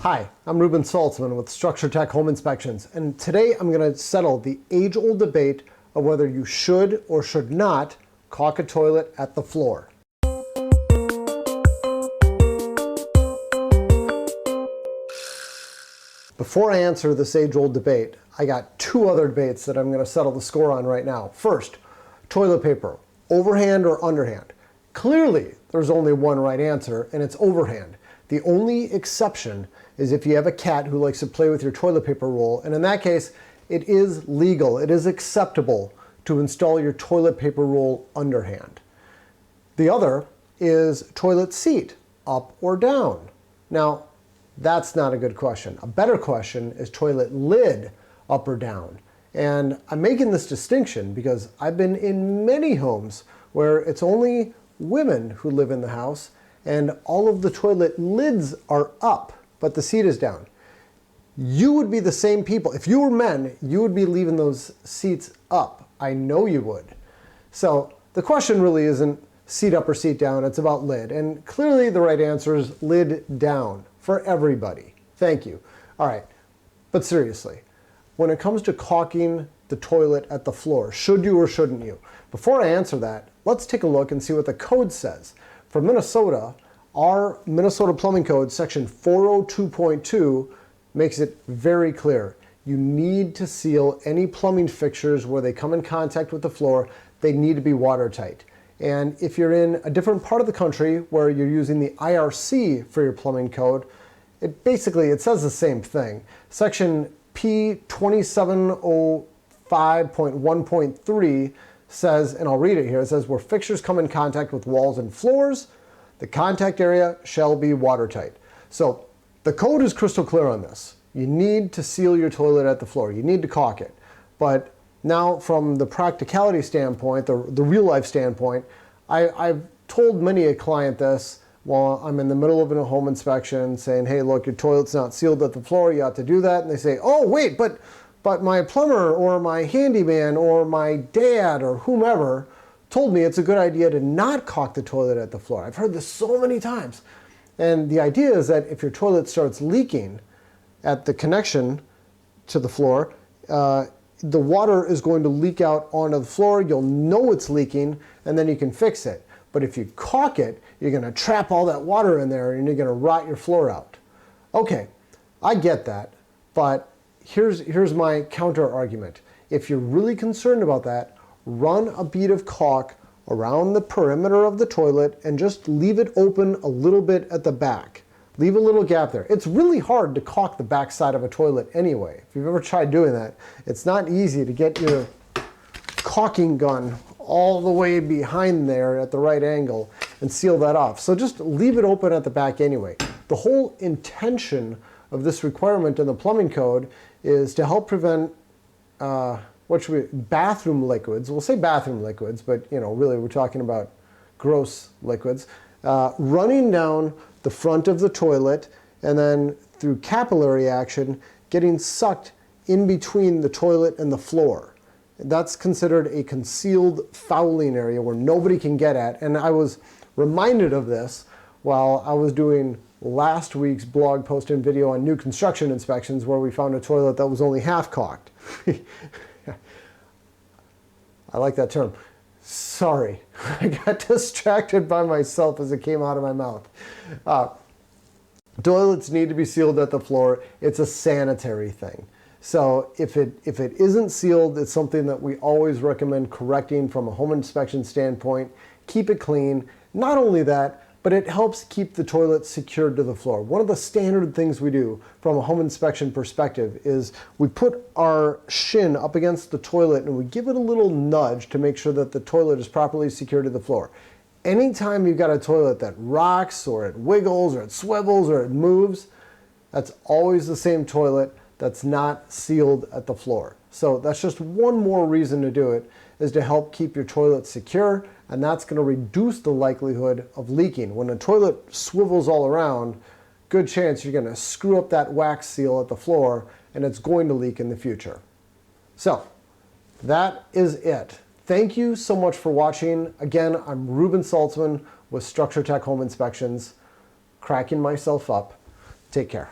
Hi, I'm Ruben Saltzman with Structure Tech Home Inspections, and today I'm going to settle the age-old debate of whether you should or should not caulk a toilet at the floor. Before I answer this age-old debate, I got two other debates that I'm going to settle the score on right now. First, toilet paper, overhand or underhand? Clearly, there's only one right answer, and it's overhand. The only exception is if you have a cat who likes to play with your toilet paper roll, and in that case, it is legal, it is acceptable to install your toilet paper roll underhand. The other is toilet seat, up or down. Now, that's not a good question. A better question is toilet lid, up or down. And I'm making this distinction because I've been in many homes where it's only women who live in the house and all of the toilet lids are up, but the seat is down. You would be the same people. If you were men, you would be leaving those seats up. I know you would. So the question really isn't seat up or seat down, it's about lid. And clearly the right answer is lid down for everybody. Thank you. All right, but seriously, when it comes to caulking the toilet at the floor, should you or shouldn't you? Before I answer that, let's take a look and see what the code says. For Minnesota, our Minnesota Plumbing Code, section 402.2, makes it very clear. You need to seal any plumbing fixtures where they come in contact with the floor. They need to be watertight. And if you're in a different part of the country where you're using the IRC for your plumbing code, it says the same thing. Section P2705.1.3 says, and I'll read it here, it says, where fixtures come in contact with walls and floors, the contact area shall be watertight. So the code is crystal clear on this. You need to seal your toilet at the floor. You need to caulk it. But now from the practicality standpoint, the real life standpoint, I've told many a client this while I'm in the middle of a home inspection saying, hey, look, your toilet's not sealed at the floor, you ought to do that. And they say, oh, wait, but my plumber or my handyman or my dad or whomever told me it's a good idea to not caulk the toilet at the floor. I've heard this so many times. And the idea is that if your toilet starts leaking at the connection to the floor, the water is going to leak out onto the floor. You'll know it's leaking, and then you can fix it. But if you caulk it, you're going to trap all that water in there, and you're going to rot your floor out. Okay, I get that, but here's my counter argument. If you're really concerned about that, run a bead of caulk around the perimeter of the toilet and just leave it open a little bit at the back. Leave a little gap there. It's really hard to caulk the back side of a toilet anyway. If you've ever tried doing that, it's not easy to get your caulking gun all the way behind there at the right angle and seal that off. So just leave it open at the back anyway. The whole intention of this requirement in the plumbing code is to help prevent bathroom liquids. We'll say bathroom liquids, but really we're talking about gross liquids running down the front of the toilet and then through capillary action getting sucked in between the toilet and the floor. That's considered a concealed fouling area where nobody can get at. And I was reminded of this while I was doing last week's blog post and video on new construction inspections where we found a toilet that was only half caulked. I like that term. Sorry, I got distracted by myself as it came out of my mouth. Toilets need to be sealed at the floor. It's a sanitary thing. So if it isn't sealed, it's something that we always recommend correcting from a home inspection standpoint. Keep it clean. Not only that, but it helps keep the toilet secured to the floor. One of the standard things we do from a home inspection perspective is we put our shin up against the toilet and we give it a little nudge to make sure that the toilet is properly secured to the floor. Anytime you've got a toilet that rocks or it wiggles or it swivels or it moves, that's always the same toilet that's not sealed at the floor. So that's just one more reason to do it, is to help keep your toilet secure, and that's going to reduce the likelihood of leaking. When a toilet swivels all around, good chance you're going to screw up that wax seal at the floor and it's going to leak in the future. So that is it. Thank you so much for watching. Again, I'm Ruben Saltzman with Structure Tech Home Inspections, cracking myself up. Take care.